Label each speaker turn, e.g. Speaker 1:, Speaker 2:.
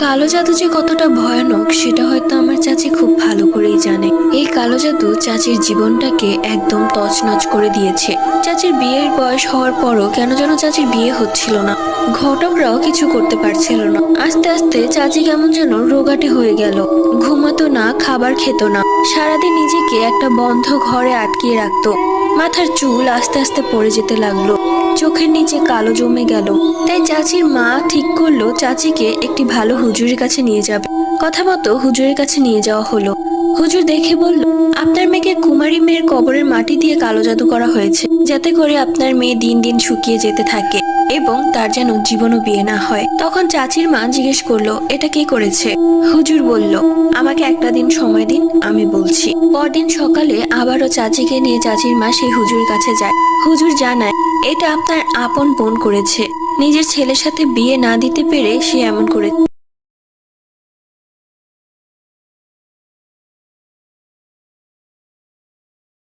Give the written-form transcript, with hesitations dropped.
Speaker 1: কালো জাদু যে কতটা ভয়ানক সেটা হয়তো আমার চাচি খুব ভালো করেই জানে। এই কালো জাদু চাচির জীবনটাকে একদম তছনছ করে দিয়েছে। চাচির বিয়ের বয়স হওয়ার পরও কেন যেন চাচির বিয়ে হচ্ছিল না। ঘটকরাও কিছু করতে পারছিল না। আস্তে আস্তে চাচি কেমন যেন রোগাটে হয়ে গেল। ঘুমাতো না, খাবার খেত না, সারাদিন নিজেকে একটা বন্ধ ঘরে আটকিয়ে রাখতো। মাথার চুল আস্তে আস্তে পড়ে যেতে লাগলো, চোখের নিচে কালো জমে গেল। তাই চাচির মা ঠিক করলো চাচিকে একটি ভালো হুজুরের কাছে নিয়ে যাবে। কথা মতো হুজুরের কাছে নিয়ে যাওয়া হলো। হুজুর দেখে বলল, আপনার মেয়েকে কুমারী মেয়ের কবরের মাটি দিয়ে কালো জাদু করা হয়েছে, যাতে করে আপনার মেয়ে দিন দিন শুকিয়ে যেতে থাকে এবং তার যেন জীবনও বিয়ে না হয়। তখন চাচির মা জিজ্ঞেস করলো, এটা কে করেছে? হুজুর বলল, আমাকে একটা দিন সময় দিন, আমি বলছি। পরদিন সকালে আবারও চাচিকে নিয়ে চাচির মা সেই হুজুরের কাছে যায়। হুজুর জানায়, এটা আপনার আপন বোন করেছে। নিজের ছেলের সাথে বিয়ে না দিতে পেরে সে এমন করেছে।